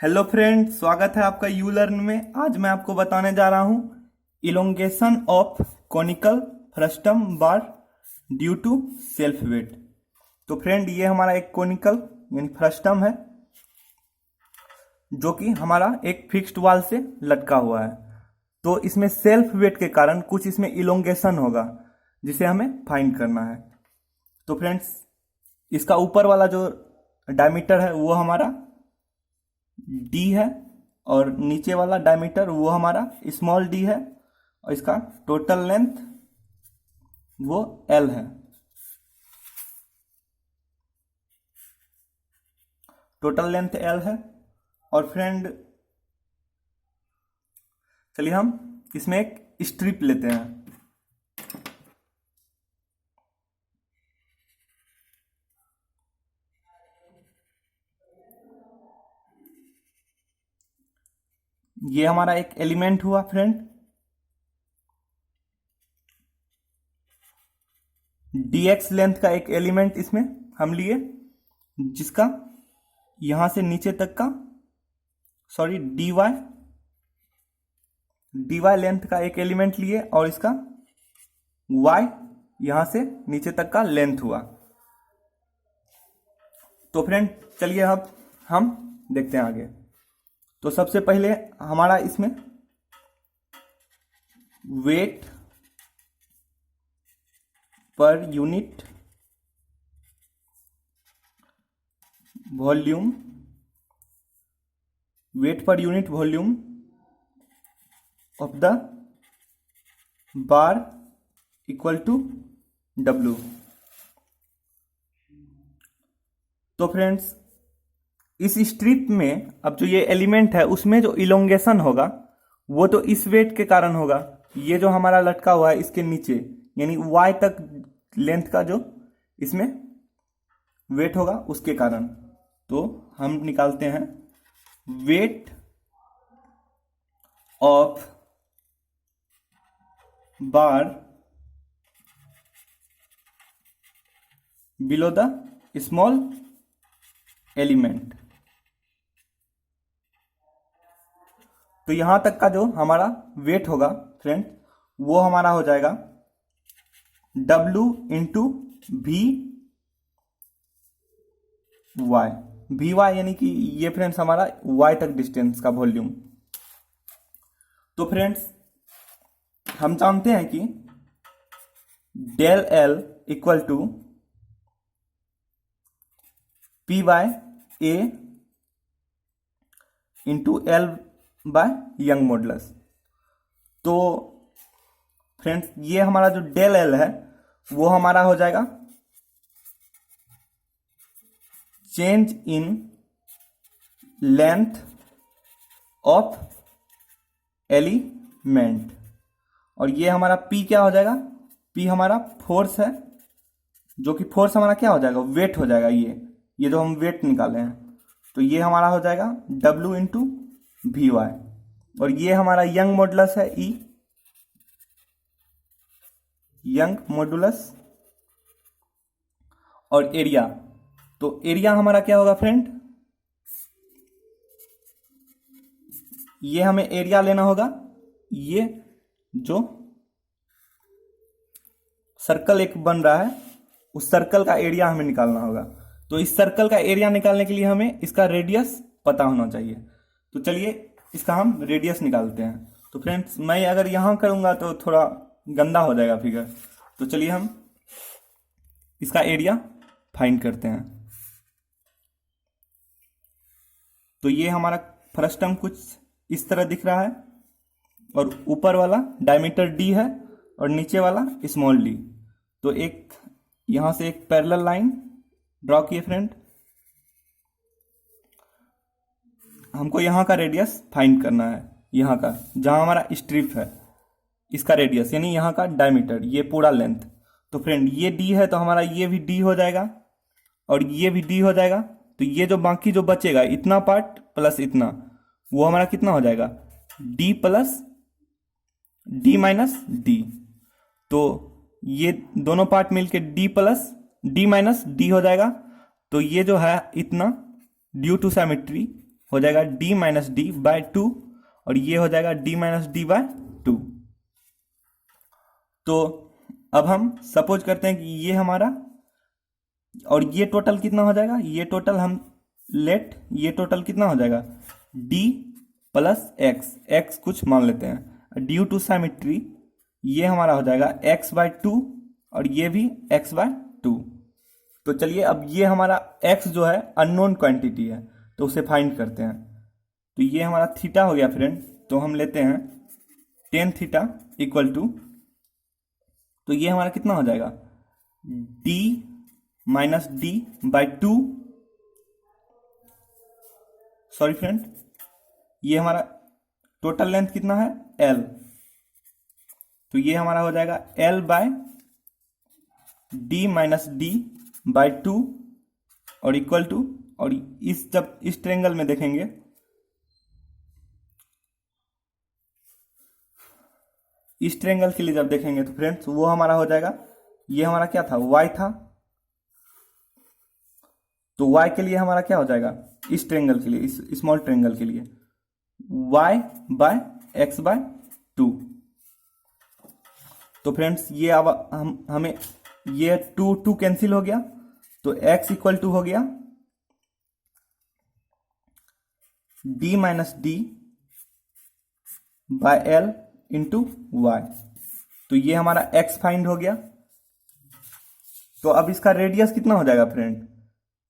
Hello friend, स्वागत है आपका यू लर्न में। आज मैं आपको बताने जा रहा हूँ elongation of conical frustum bar due to self weight. तो फ्रेंड, ये हमारा एक कोनिकल यानी फ्रस्टम है जो कि हमारा एक फिक्स्ड वाल से लटका हुआ है। तो इसमें सेल्फ वेट के कारण कुछ इसमें इलोंगेशन होगा जिसे हमें फाइंड करना है। तो फ्रेंड्स, इसका ऊपर वाला जो डायमीटर है वो हमारा d है और नीचे वाला डायमीटर वो हमारा स्मॉल d है और इसका टोटल लेंथ वो l है। टोटल लेंथ l है। और फ्रेंड, चलिए हम इसमें एक स्ट्रिप लेते हैं। ये हमारा एक एलिमेंट हुआ फ्रेंड। dx लेंथ का एक एलिमेंट इसमें हम लिए जिसका यहां से नीचे तक का dy लेंथ का एक एलिमेंट लिए और इसका y यहां से नीचे तक का लेंथ हुआ। तो फ्रेंड, चलिए अब हम देखते हैं आगे। तो सबसे पहले हमारा इसमें weight per unit volume, weight per unit volume of the bar equal to W। तो फ्रेंड्स, इस स्ट्रिप में अब जो ये एलिमेंट है उसमें जो इलोंगेशन होगा वो तो इस वेट के कारण होगा। ये जो हमारा लटका हुआ है इसके नीचे यानी y तक लेंथ का जो इसमें वेट होगा उसके कारण। तो हम निकालते हैं weight of bar below the small element. तो यहां तक का जो हमारा वेट होगा फ्रेंड वो हमारा हो जाएगा W इंटू वी वाई यानी कि ये फ्रेंड्स हमारा y तक डिस्टेंस का वॉल्यूम। तो फ्रेंड्स, हम जानते हैं कि del L equal to P by A into L by Young modulus. तो फ्रेंड्स, ये हमारा जो डेल L है वो हमारा हो जाएगा change in length of element. और ये हमारा P क्या हो जाएगा? P हमारा फोर्स है, जो कि फोर्स हमारा क्या हो जाएगा? वेट हो जाएगा। ये जो हम वेट निकाले हैं तो ये हमारा हो जाएगा W इंटू वी वाई। और ये हमारा यंग मॉडुलस है E, यंग मॉडुलस। और एरिया, तो एरिया हमारा क्या होगा फ्रेंड? ये हमें एरिया लेना होगा। ये जो सर्कल एक बन रहा है उस सर्कल का एरिया हमें निकालना होगा। तो इस सर्कल का एरिया निकालने के लिए हमें इसका रेडियस पता होना चाहिए। तो चलिए इसका हम रेडियस निकालते हैं। तो फ्रेंड्स, मैं अगर यहां करूंगा तो थोड़ा गंदा हो जाएगा फिगर। तो चलिए हम इसका एरिया फाइंड करते हैं। तो ये हमारा फ्रस्टम कुछ इस तरह दिख रहा है और ऊपर वाला डायमीटर d है और नीचे वाला स्मॉल d। तो एक यहां से एक पैरेलल लाइन ड्रॉ किए फ्रेंड। हमको यहां का रेडियस फाइंड करना है। यहां का जहां हमारा स्ट्रिप है इसका रेडियस यानी यहां का डायमीटर, ये पूरा लेंथ। तो फ्रेंड, ये d है तो हमारा ये भी d हो जाएगा और ये भी d हो जाएगा। तो ये जो बाकी जो बचेगा इतना पार्ट प्लस इतना, वो हमारा कितना हो जाएगा? d plus d minus d। तो ये दोनों पार्ट मिलके d plus d minus d हो जाएगा। तो ये जो है इतना ड्यू टू सिमेट्री हो जाएगा d माइनस डी बाय 2 और ये हो जाएगा d माइनस डी बाय 2। तो अब हम सपोज करते हैं कि ये हमारा, और ये टोटल कितना हो जाएगा, ये टोटल हम ये टोटल कितना हो जाएगा d प्लस x कुछ मान लेते हैं, ड्यू टू सिमेट्री ये हमारा हो जाएगा x बाय 2 और ये भी x बाय 2। तो चलिए अब ये हमारा x जो है अननोन क्वांटिटी है तो उसे फाइंड करते हैं। तो ये हमारा थीटा हो गया फ्रेंड, तो हम लेते हैं टेन थीटा इक्वल टू, तो ये हमारा कितना हो जाएगा d minus d by 2, sorry friend, ये हमारा टोटल लेंथ कितना है l, तो ये हमारा हो जाएगा l by d minus d by 2 और इक्वल टू, और जब इस ट्रायंगल में देखेंगे इस ट्रायंगल के लिए जब देखेंगे तो फ्रेंड्स वो हमारा हो जाएगा, ये हमारा क्या था y था, तो y के लिए हमारा क्या हो जाएगा इस ट्रायंगल के लिए, इस स्मॉल ट्रायंगल के लिए y बाय x बाय 2। तो फ्रेंड्स ये अब हमें ये 2 कैंसिल हो गया, तो x इक्वल टू हो गया d minus d by l into y. तो ये हमारा x फाइंड हो गया। तो अब इसका रेडियस कितना हो जाएगा फ्रेंड,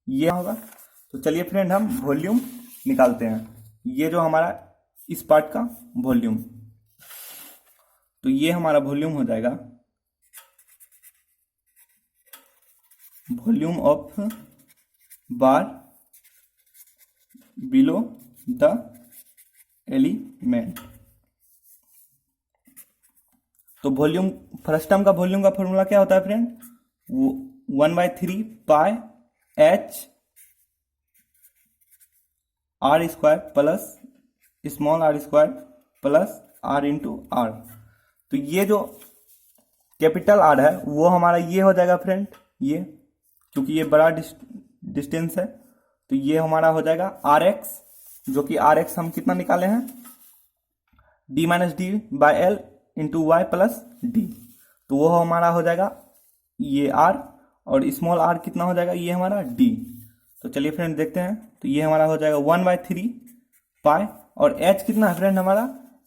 ये होगा। तो चलिए फ्रेंड हम वॉल्यूम निकालते हैं, ये जो हमारा इस पार्ट का वॉल्यूम, तो ये हमारा वॉल्यूम हो जाएगा volume of bar below the element. तो वॉल्यूम फर्स्ट टर्म का वॉल्यूम का फॉर्मूला क्या होता है फ्रेंड, वो 1/3 pi h r square plus small r square plus r into r. तो ये जो कैपिटल R है वो हमारा ये हो जाएगा फ्रेंड, ये क्योंकि ये बड़ा डिस्टेंस है तो ये हमारा हो जाएगा RX, जो कि RX हम कितना निकाले हैं d minus d by l into y plus d. तो वो हमारा हो जाएगा ये R और स्मॉल r कितना हो जाएगा ये हमारा d। तो चलिए फ्रेंड देखते हैं, तो ये हमारा हो जाएगा 1/3 पाई और h कितना है फ्रेंड हमारा,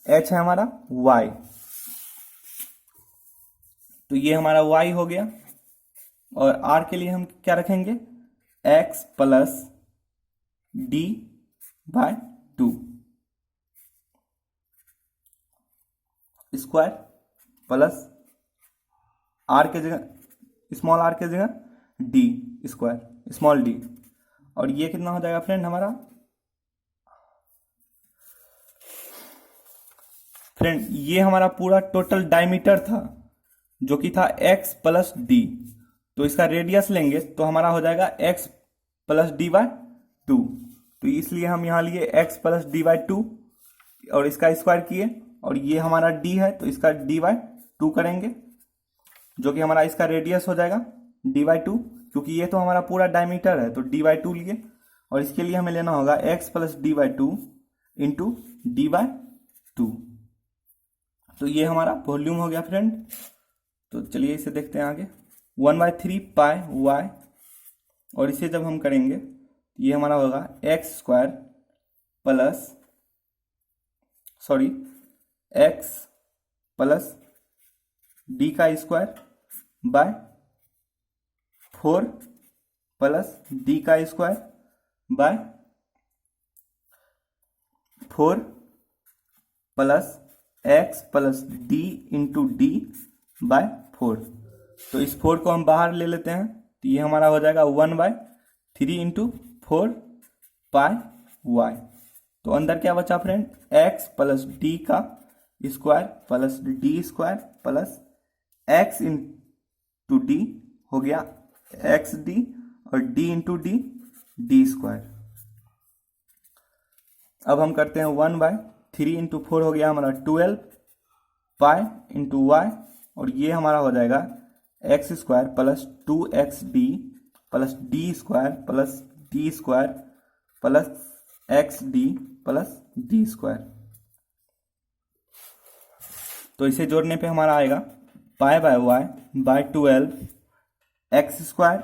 h है हमारा y। तो ये हमारा y हो गया और r के लिए हम क्या रखेंगे x plus D by 2 square plus r के जगह स्मॉल r के जगह d स्क्वायर स्मॉल d, और ये कितना हो जाएगा फ्रेंड हमारा, फ्रेंड ये हमारा पूरा टोटल डायमीटर था जो कि था x प्लस डी। तो इसका रेडियस लेंगे तो हमारा हो जाएगा x प्लस डी बाय 2। तो इसलिए हम यहाँ लिए x प्लस डी बाय 2 और इसका स्क्वायर किए, और ये हमारा d है तो इसका d बाय 2 करेंगे, जो कि हमारा इसका रेडियस हो जाएगा d बाय 2, क्योंकि ये तो हमारा पूरा डायमीटर है तो d बाय 2 लिए, और इसके लिए हमें लेना होगा x plus D by 2 into D by 2। तो ये हमारा वॉल्यूम हो गया फ्रेंड। तो चलिए इसे देखते हैं आगे, 1/3 पाई y, और इसे जब हम करेंगे ये हमारा होगा x square plus x plus d का स्क्वायर बाय 4 प्लस डी का square by 4 plus x plus d into D by 4। तो इस 4 को हम बाहर ले लेते हैं तो ये हमारा हो जाएगा 1/3 इंटू 4 पाई y। तो अंदर क्या बचा फ्रेंड, x प्लस डी का square plus d square plus x into D हो गया एक्स डी और d into D D square. अब हम करते हैं 1/3 इंटू 4 हो गया हमारा 12 पाई इंटू वाई, और ये हमारा हो जाएगा x square plus 2xd plus d square plus d square plus x d plus d square. तो इसे जोड़ने पे हमारा आएगा pi by y by 12 x square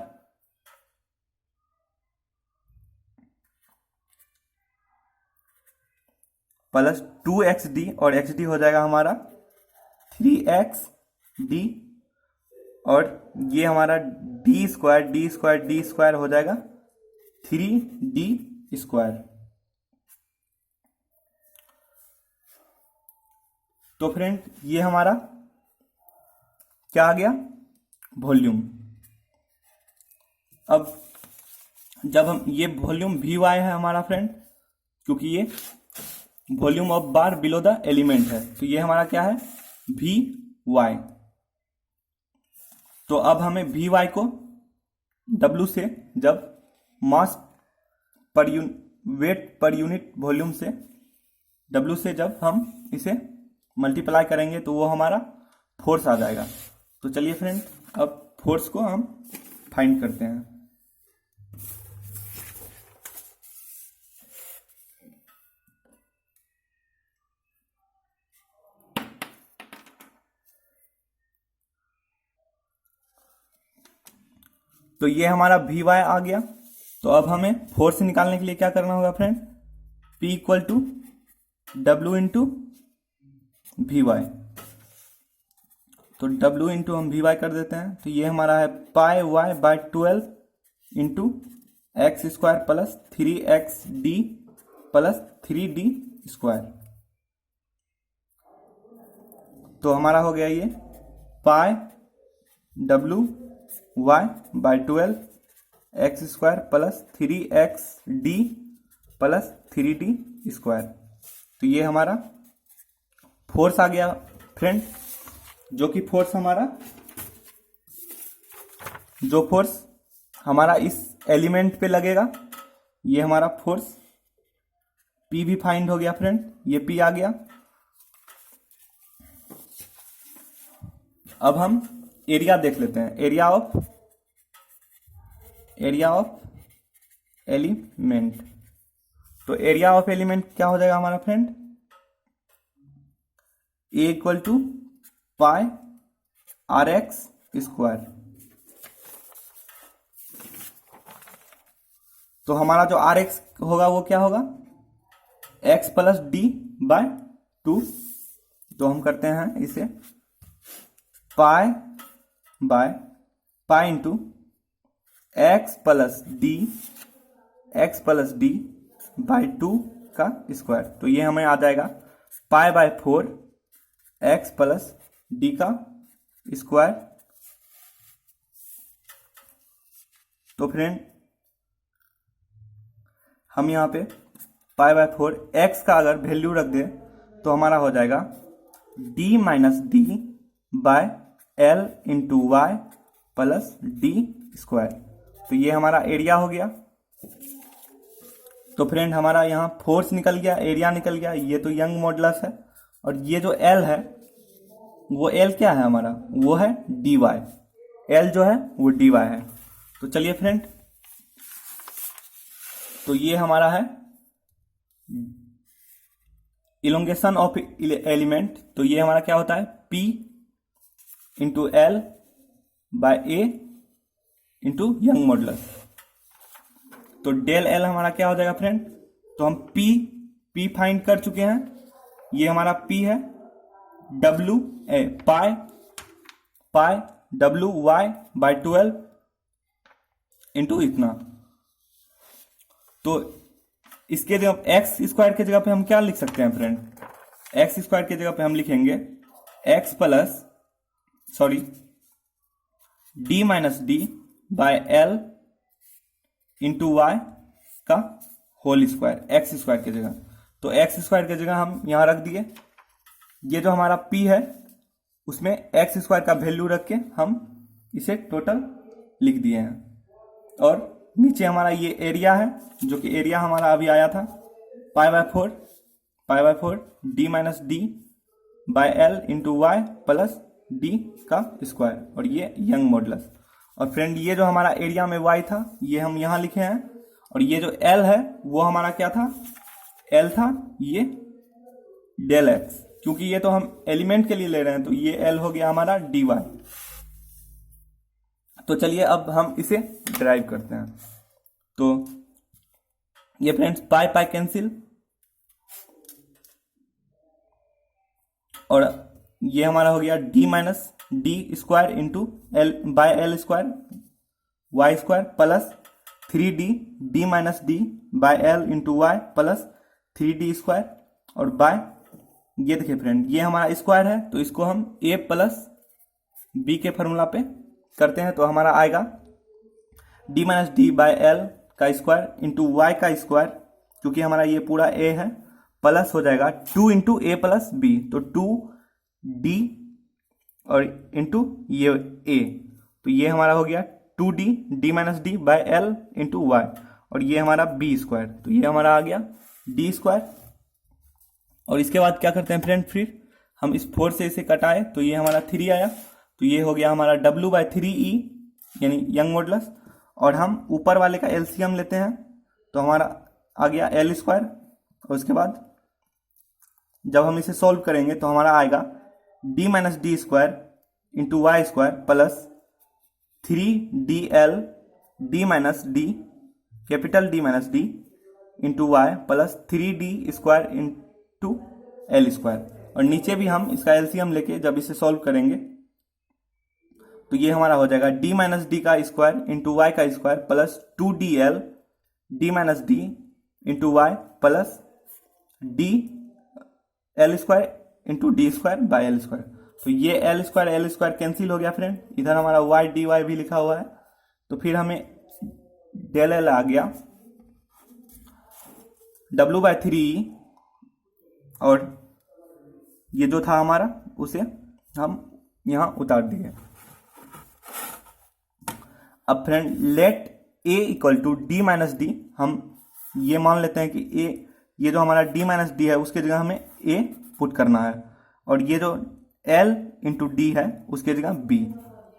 plus 2xd, और xd हो जाएगा हमारा 3xd, और ये हमारा डी स्क्वायर हो जाएगा 3d स्क्वायर। तो फ्रेंड ये हमारा क्या आ गया, वॉल्यूम। अब जब हम ये वॉल्यूम वी वाई है हमारा फ्रेंड, क्योंकि ये volume of bar below the element है, तो ये हमारा क्या है, वी वाई। तो अब हमें वी वाई को डब्ल्यू से, जब मास पर वेट पर यूनिट वॉल्यूम से डब्ल्यू से जब हम इसे मल्टीप्लाई करेंगे तो वो हमारा फोर्स आ जाएगा। तो चलिए फ्रेंड अब फोर्स को हम फाइंड करते हैं। तो ये हमारा वी वाई आ गया। तो अब हमें फोर्स निकालने के लिए क्या करना होगा friend, P equal to W into V Y. तो W इंटू हम वी वाई कर देते हैं, तो ये हमारा है pi Y by 12 into X square plus 3xd plus 3d square. तो हमारा हो गया ये pi W Y by 12 x square plus 3xd plus 3d square. तो ये हमारा फोर्स आ गया फ्रेंड, जो कि फोर्स हमारा, जो फोर्स हमारा इस एलिमेंट पे लगेगा, ये हमारा फोर्स P भी फाइंड हो गया फ्रेंड, ये P आ गया। अब हम एरिया देख लेते हैं, एरिया ऑफ एलिमेंट। तो एरिया ऑफ एलिमेंट क्या हो जाएगा हमारा friend, A equal to pi r x square. तो हमारा जो आर एक्स होगा वो क्या होगा, एक्स प्लस डी बाय 2। तो हम करते हैं इसे pi by pi into x plus D by 2 का स्क्वायर। तो ये हमें आ जाएगा pi by 4 x plus d का स्क्वायर। तो फ्रेंड हम यहाँ पे पाई बाय 4 एक्स का अगर वैल्यू रख दे तो हमारा हो जाएगा d minus d by l into y plus d square. तो ये हमारा एरिया हो गया। तो फ्रेंड हमारा यहाँ फोर्स निकल गया, एरिया निकल गया, ये तो यंग मॉडुलस है, और ये जो एल है वो एल क्या है हमारा, वो है डी वाई। एल जो है वो डी वाई है। तो चलिए फ्रेंड, तो ये हमारा है इलोंगेशन ऑफ एलिमेंट। तो ये हमारा क्या होता है, P इंटू एल बाय ए इंटू यंग मॉडुलस। तो डेल एल हमारा क्या हो जाएगा फ्रेंड, तो हम P फाइंड कर चुके हैं, ये हमारा P है W pi W Y by 12 into इतना। तो इसके जगह एक्स स्क्वायर के जगह पे हम क्या लिख सकते हैं फ्रेंड, एक्स स्क्वायर के जगह पे हम लिखेंगे x plus d minus d by l into y का होल स्क्वायर, एक्स स्क्वायर की जगह। तो एक्स स्क्वायर की जगह हम यहां रख दिए, ये जो हमारा P है उसमें एक्स स्क्वायर का वैल्यू रख के हम इसे टोटल लिख दिए हैं। और नीचे हमारा ये एरिया है, जो कि एरिया हमारा अभी आया था pi by 4 d minus d by l into y plus d का स्क्वायर, और ये यंग मॉडुलस। और फ्रेंड ये जो हमारा एरिया में y था ये हम यहाँ लिखे हैं, और ये जो एल है वो हमारा क्या था, एल था ये डेल एक्स, क्योंकि ये तो हम एलिमेंट के लिए ले रहे हैं तो ये एल हो गया हमारा dy। तो चलिए अब हम इसे ड्राइव करते हैं। तो ये फ्रेंड्स पाई पाई कैंसिल, और ये हमारा हो गया d minus d square into l by l square y square plus 3d d minus d by l into y plus 3d square, और बाय ये देखिए फ्रेंड ये हमारा स्क्वायर है तो इसको हम a प्लस बी के फॉर्मूला पे करते हैं तो हमारा आएगा d minus d by L का स्क्वायर इंटू वाई का स्क्वायर, क्योंकि हमारा ये पूरा a है, प्लस हो जाएगा 2 इंटू ए प्लस बी, तो 2d और इंटू ये a, तो ये हमारा हो गया 2d d minus d by l into y, और ये हमारा b स्क्वायर, तो ये हमारा आ गया d स्क्वायर। और इसके बाद क्या करते हैं फ्रेंड, फिर हम इस 4 से इसे कटाए तो ये हमारा 3 आया, तो ये हो गया हमारा w बाय 3e यानी यंग मॉडुलस, और हम ऊपर वाले का एलसीएम लेते हैं तो हमारा आ गया एल स्क्वायर। और उसके बाद जब हम इसे सॉल्व करेंगे तो हमारा आएगा d minus d square into y square plus 3dl d minus d capital D minus D into y plus 3d square into l square, और नीचे भी हम इसका एलसीएम लेके जब इसे सॉल्व करेंगे तो ये हमारा हो जाएगा d माइनस डी का स्क्वायर इंटू वाई का square plus 2dl d minus D into y plus d l square into d square by l square. तो ये एल स्क्वायर कैंसिल हो गया फ्रेंड, इधर हमारा वाई डी वाई भी लिखा हुआ है, तो फिर हमें डेल एल आ गया w बाय 3e, और ये जो था हमारा उसे हम यहां उतार दिए। अब friend let a equal to d minus d, हम ये मान लेते हैं कि a ये जो हमारा d माइनस डी है उसके जगह हमें a पुट करना है, और ये जो l इंटू डी है उसके जगह b,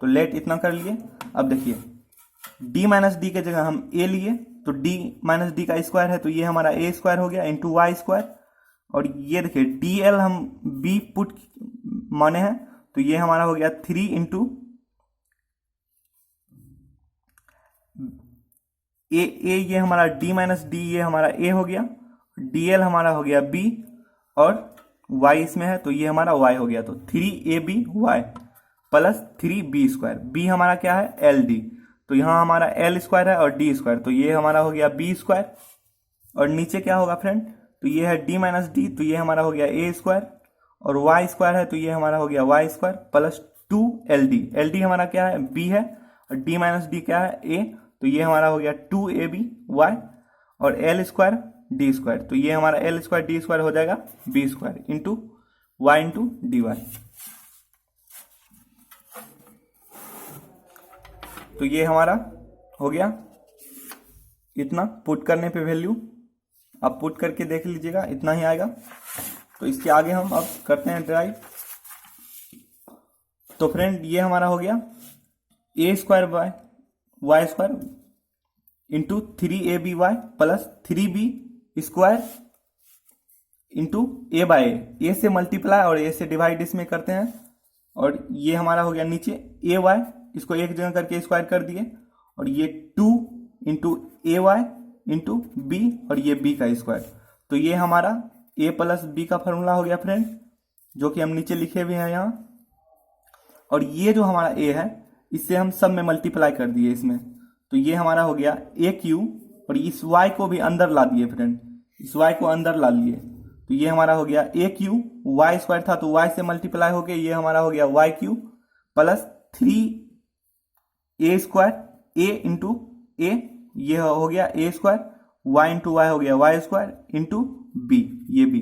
तो लेट इतना कर लिए। अब देखिए d माइनस डी के जगह हम a लिए तो d माइनस डी का स्क्वायर है तो ये हमारा a स्क्वायर हो गया इंटू वाई स्क्वायर, और ये देखिए dl हम b पुट माने हैं तो ये हमारा हो गया 3 इंटू ए ये हमारा d माइनस डी ये हमारा a हो गया, dl हमारा हो गया b, और y इसमें है तो ये हमारा y हो गया, तो 3aby plus 3b square, b हमारा क्या है ld, तो यहाँ हमारा l स्क्वायर है और d स्क्वायर, तो ये हमारा हो गया b स्क्वायर, और नीचे क्या होगा फ्रेंड, तो ये है d माइनस डी तो ये हमारा हो गया a स्क्वायर, और y स्क्वायर है तो ये हमारा हो गया y स्क्वायर प्लस 2ld हमारा क्या है b है, और d माइनस डी क्या है a, तो ये हमारा हो गया 2ab y, और एल स्क्वायर डी स्क्वायर, तो ये हमारा एल स्क्वायर डी स्क्वायर हो जाएगा b square into y into d y. तो ये हमारा हो गया इतना, पुट करने पे वैल्यू अब पुट करके देख लीजिएगा इतना ही आएगा। तो इसके आगे हम अब करते हैं ड्राइव। तो फ्रेंड ये हमारा हो गया A square by Y square into 3ab Y plus 3b square into A by A से मल्टीप्लाई और ए से डिवाइड इसमें करते हैं, और ये हमारा हो गया नीचे ए वाई, इसको एक जगह करके स्क्वायर कर दिए, और ये 2 इंटू ए वाई इंटू बी, और ये बी का स्क्वायर, तो ये हमारा ए प्लस बी का फॉर्मूला हो गया फ्रेंड, जो कि हम नीचे लिखे हुए हैं यहाँ। और ये जो हमारा ए है इससे हम सब में मल्टीप्लाई कर दिए इसमें, तो ये हमारा हो गया ए क्यू, और इस y को भी अंदर ला दिए फ्रेंड, इस y को अंदर ला लिए, तो ये हमारा हो गया ए क्यू, वाई स्क्वायर था तो y से मल्टीप्लाई हो गया, ये हमारा हो गया Y cube plus 3a square A into A, ये हो गया A square, y into Y हो गया वाई स्क्वायर इंटू बी, ये बी,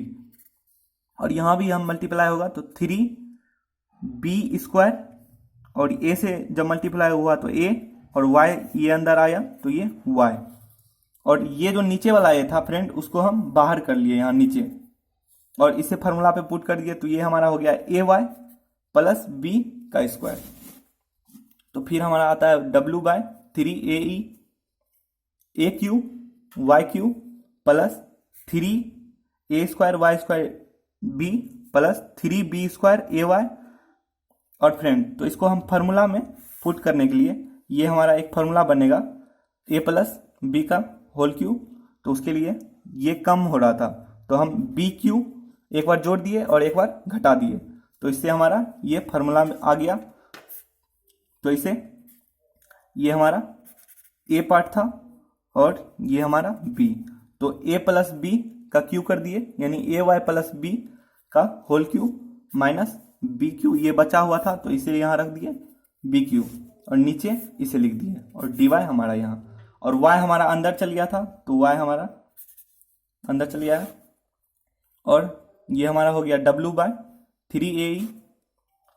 और यहां भी हम मल्टीप्लाई होगा तो 3b स्क्वायर, और a से जब मल्टीप्लाई हुआ तो a, और y ये अंदर आया तो ये y, और ये जो नीचे वाला a था फ्रेंड उसको हम बाहर कर लिए यहाँ नीचे, और इसे फार्मूला पे पुट कर दिए, तो ये हमारा हो गया ए वाई प्लस बी का स्क्वायर। तो फिर हमारा आता है w by 3 A cube Y cube plus 3a² Y square B plus 3b² ay। और फ्रेंड तो इसको हम फार्मूला में पुट करने के लिए ये हमारा एक फार्मूला बनेगा a प्लस बी का होल क्यू। तो उसके लिए ये कम हो रहा था तो हम बी क्यू एक बार जोड़ दिए और एक बार घटा दिए, तो इससे हमारा ये फार्मूला में आ गया। तो इसे ये हमारा ए पार्ट था और ये हमारा बी, तो a प्लस बी का क्यू कर दिए यानी ए वाई प्लस बी का whole cube minus B cube, ये बचा हुआ था तो इसे यहाँ रख दिए बी क्यू और नीचे इसे लिख दिए और डी वाई हमारा यहाँ, और y हमारा अंदर चल गया था तो y हमारा अंदर चल गया है और ये हमारा हो गया W/3AE।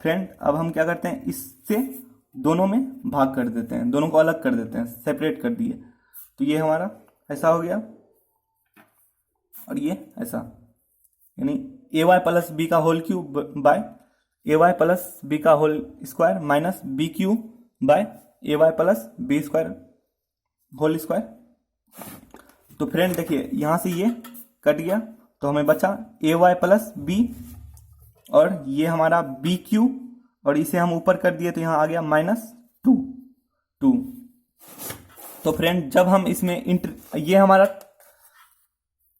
फ्रेंड अब हम क्या करते हैं, इससे दोनों में भाग कर देते हैं, दोनों को अलग कर देते हैं, सेपरेट कर दिए, तो ये हमारा ऐसा हो गया और ये ऐसा, यानी ए वाई प्लस बी का whole cube by A Y plus B का whole square minus B cube by A Y plus B square whole square. तो फ्रेंड देखिए यहाँ से ये कट गया तो हमें बचा ए वाई प्लस बी और ये हमारा बी क्यू और इसे हम ऊपर कर दिए तो यहाँ आ गया -2। तो फ्रेंड जब हम इसमें ये हमारा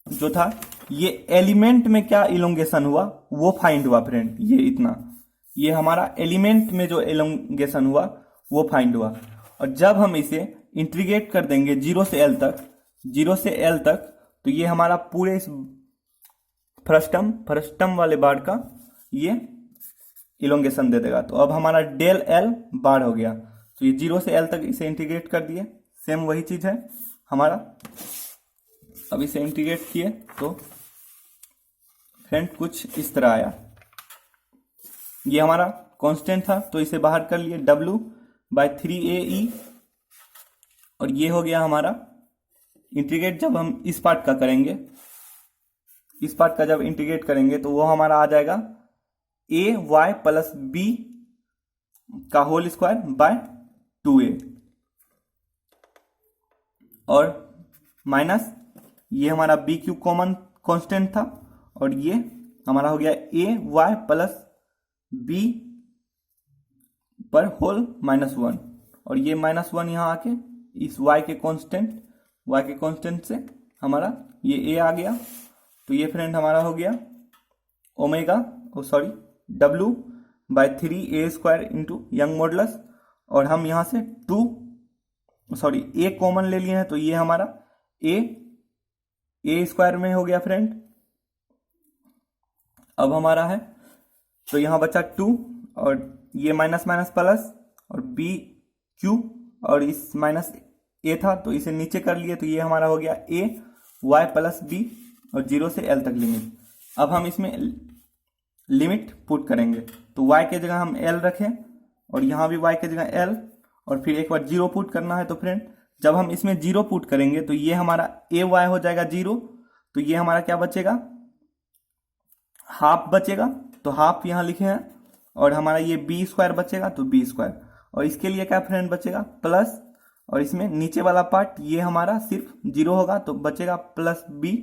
जो था ये एलिमेंट में क्या इलोंगेशन हुआ वो फाइंड हुआ फ्रेंड, ये इतना, ये हमारा एलिमेंट में जो इलोंगेशन हुआ वो फाइंड हुआ। और जब हम इसे इंटीग्रेट कर देंगे 0 से L तक तो ये हमारा पूरे इस फ्रस्टम वाले बार का ये इलोंगेशन दे देगा। तो अब हमारा डेल L बार हो गया, तो ये 0 से L तक इसे इंटीग्रेट कर दिए, सेम वही चीज है हमारा। अब इसे इंटीग्रेट किए तो फ्रेंड कुछ इस तरह आया, ये हमारा कांस्टेंट था तो इसे बाहर कर लिए W/3AE और ये हो गया हमारा इंटीग्रेट। जब हम इस पार्ट का करेंगे, इस पार्ट का जब इंटीग्रेट करेंगे तो वो हमारा आ जाएगा ए वाई प्लस बी का होल स्क्वायर बाय 2a और माइनस ये हमारा बी क्यू कॉमन कांस्टेंट था और ये हमारा हो गया ए वाई प्लस बी पर होल -1 और ये -1 यहाँ आके इस y के कांस्टेंट से हमारा ये a आ गया। तो ये फ्रेंड हमारा हो गया W/3a² इंटू यंग मॉडुलस और हम यहाँ से a कॉमन ले लिए हैं तो ये हमारा a² में हो गया फ्रेंड। अब हमारा है तो यहाँ बचा 2 और ये माइनस प्लस और बी क्यू और इस माइनस a था तो इसे नीचे कर लिए तो ये हमारा हो गया a y प्लस बी और 0 से L तक लिमिट। अब हम इसमें लिमिट पुट करेंगे तो y के जगह हम L रखें और यहाँ भी y के जगह L और फिर एक बार 0 पुट करना है। तो फ्रेंड जब हम इसमें 0 पुट करेंगे तो ये हमारा a y हो जाएगा 0, तो ये हमारा क्या बचेगा, हाफ बचेगा, तो हाफ यहाँ लिखे हैं और हमारा ये b² बचेगा तो b²। और इसके लिए क्या फ्रेंड बचेगा प्लस, और इसमें नीचे वाला पार्ट ये हमारा सिर्फ 0 होगा तो बचेगा प्लस b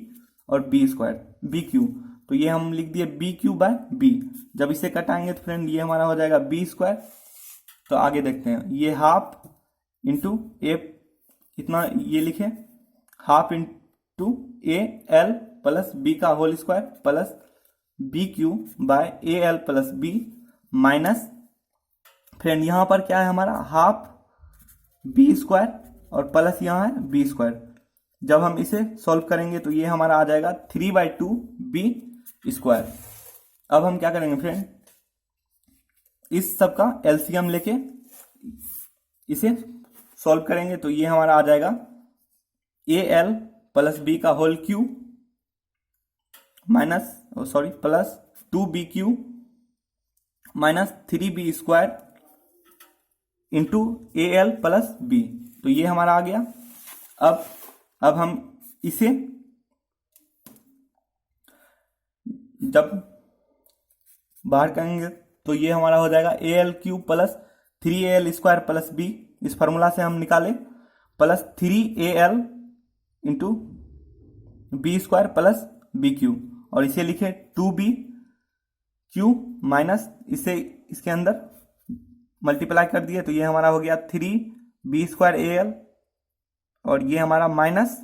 और b² bq, तो ये हम लिख दिए bq/b। जब इसे कटाएंगे तो फ्रेंड ये हमारा हो जाएगा b²। तो आगे देखते हैं, ये हाफ इंटू a इतना ये लिखे, half into a l plus b का whole square plus bq/al plus b minus friend यहाँ पर क्या है हमारा हाफ b² और प्लस यहाँ है b²। जब हम इसे सॉल्व करेंगे तो ये हमारा आ जाएगा 3/2 b²। अब हम क्या करेंगे फ्रेंड, इस सब का एलसीएम लेके इसे सॉल्व करेंगे तो ये हमारा आ जाएगा al प्लस b का whole cube plus 2bq minus 3b² into al plus b, तो ये हमारा आ गया। अब हम इसे जब बाहर करेंगे तो ये हमारा हो जाएगा al³ plus 3al² plus b, इस फार्मूला से हम निकाले, plus 3al into b square plus b cube, और इसे लिखे 2b क्यू माइनस, इसे इसके अंदर मल्टीप्लाई कर दिए तो ये हमारा हो गया 3b² al, और ये हमारा माइनस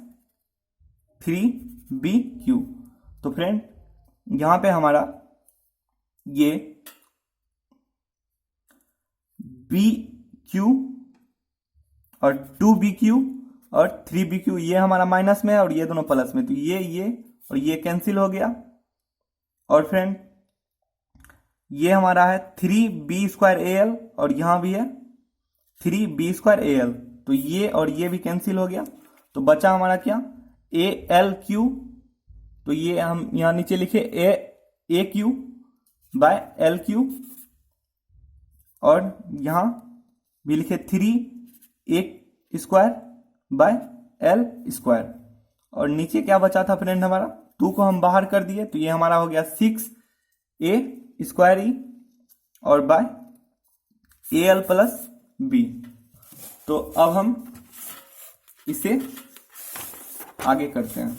3bq। तो फ्रेंड यहां पे हमारा ये bq और 2bq और 3bq ये हमारा माइनस में है और ये दोनों प्लस में, तो ये और ये कैंसिल हो गया। और फ्रेंड ये हमारा है 3b² al, और यहां भी है 3b² al, तो ये और ये भी कैंसिल हो गया। तो बचा हमारा क्या, alq, तो ये हम यहां नीचे लिखे aq/lq, और यहां भी लिखे 3a²/l², और नीचे क्या बचा था फ्रेंड हमारा, 2 को हम बाहर कर दिए तो ये हमारा हो गया 6a² और बाय al प्लस b। तो अब हम इसे आगे करते हैं।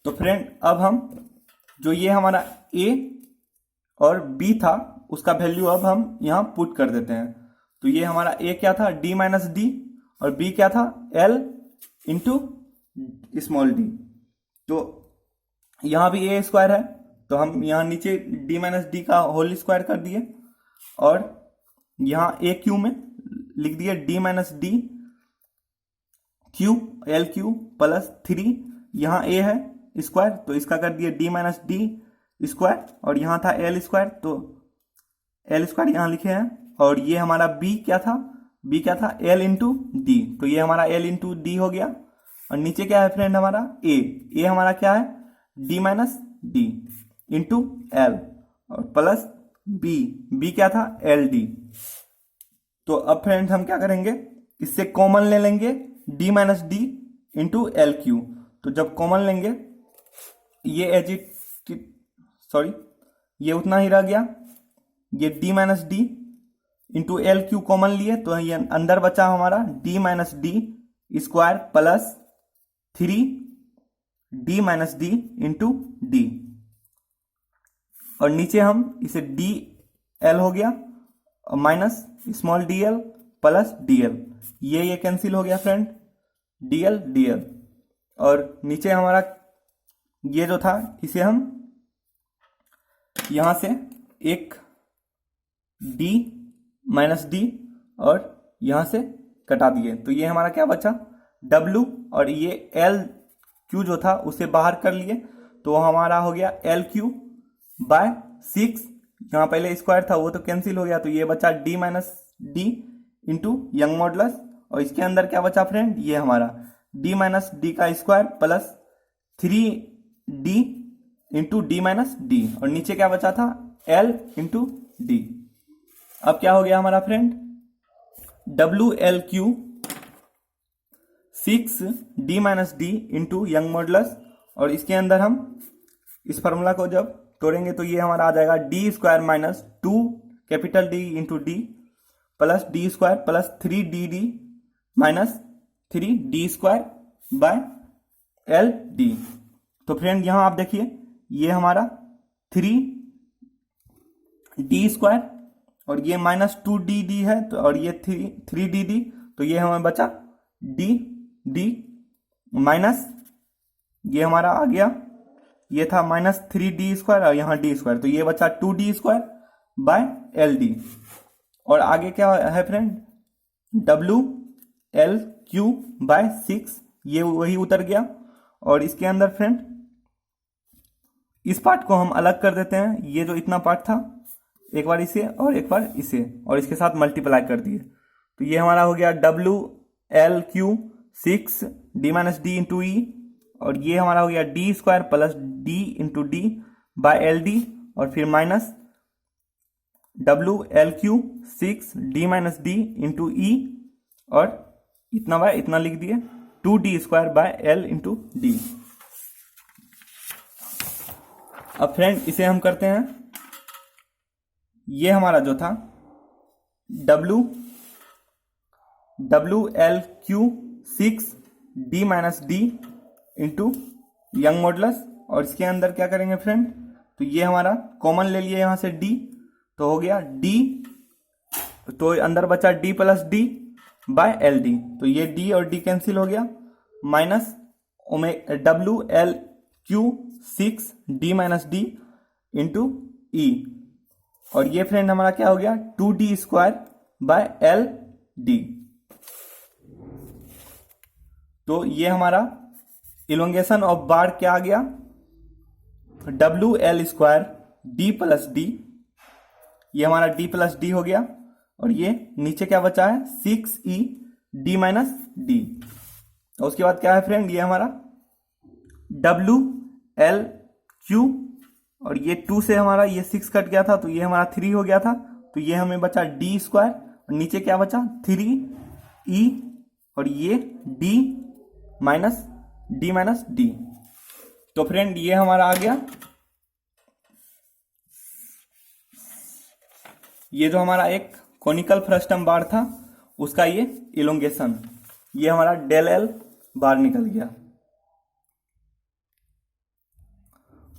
तो फ्रेंड अब हम जो ये हमारा a और b था उसका वैल्यू अब हम यहां पुट कर देते हैं। तो ये हमारा a क्या था, d माइनस डी, और b क्या था, l इंटू स्मॉल d। तो यहां भी a² है तो हम यहां नीचे d माइनस डी का होल स्क्वायर कर दिए, और यहां aq में लिख दिए d minus D Q lq plus 3, यहां a है स्क्वायर तो इसका कर दिए d माइनस डी स्क्वायर, और यहां था l² तो l² यहां लिखे हैं, और ये हमारा b क्या था, l इंटू डी, तो ये हमारा l इंटू डी हो गया। और नीचे क्या है फ्रेंड हमारा a हमारा क्या है, d minus D into l, और प्लस b क्या था, ld। तो अब फ्रेंड्स हम क्या करेंगे, इससे कॉमन ले लेंगे d minus D into L Q. तो जब कॉमन लेंगे ये ये उतना ही रह गया, ये d minus D into L Q common लिए तो ये अंदर बचा हमारा d minus d square plus 3d minus D into D, और नीचे हम इसे dl हो गया minus small dl plus dl, ये कैंसिल हो गया फ्रेंड, dl, और नीचे हमारा ये जो था इसे हम यहां से एक d माइनस डी और यहां से कटा दिए तो ये हमारा क्या बचा, w, और ये l q जो था उसे बाहर कर लिए तो हमारा हो गया lq/6, यहाँ पहले स्क्वायर था वो तो कैंसिल हो गया तो ये बचा d minus D into young modulus, और इसके अंदर क्या बचा फ्रेंड, ये हमारा d माइनस डी का square plus 3d into D minus D, और नीचे क्या बचा था l इंटू डी। अब क्या हो गया हमारा friend, WLQ 6d minus D into young modulus, और इसके अंदर हम इस फार्मूला को जब तोड़ेंगे तो ये हमारा आ जाएगा d² minus 2D into D plus d² plus 3dd minus 3d²/LD। तो फ्रेंड यहां आप देखिए ये हमारा 3d² और ये माइनस 2dd है तो, और ये 3dd, तो ये हमें बचा d माइनस ये हमारा आ गया, ये था माइनस 3d² और यहाँ d², तो ये बचा 2d²/LD। और आगे क्या है फ्रेंड, WLQ/6, ये वही उतर गया, और इसके अंदर फ्रेंड इस पार्ट को हम अलग कर देते हैं, ये जो इतना पार्ट था एक बार इसे और एक बार इसे और इसके साथ मल्टीप्लाई कर दिए तो ये हमारा हो गया WLQ6d minus D into E, और ये हमारा हो गया d² plus d into D by LD, और फिर minus WLQ6d minus D into E, और इतना बाय इतना लिख दिए 2d²/L इंटू डी। अब फ्रेंड इसे हम करते हैं, ये हमारा जो था WLQ6d minus D into young modulus, और इसके अंदर क्या करेंगे फ्रेंड, तो ये हमारा कॉमन ले लिए यहाँ से d, तो हो गया d, तो अंदर बचा d plus D by L D, तो ये d और d कैंसिल हो गया, minus W L Q 6 d minus D into E, और ये फ्रेंड हमारा क्या हो गया 2d square by L D. तो ये हमारा इलोंगेशन ऑफ बार क्या आ गया, W L square D plus D, ये हमारा डी प्लस डी हो गया, और ये नीचे क्या बचा है 6e डी माइनस डी, और उसके बाद क्या है फ्रेंड, ये हमारा डब्ल्यू एल क्यू, और ये 2 से हमारा ये 6 कट गया था, तो ये हमारा 3 हो गया था, तो ये हमें बचा डी स्क्वायर, और नीचे क्या बचा 3e, और ये डी माइनस डी। तो फ्रेंड ये हमारा आ गया, ये जो हमारा एक कॉनिकल फ्रस्टम बार था उसका ये इलोंगेशन, ये हमारा डेल एल बार निकल गया।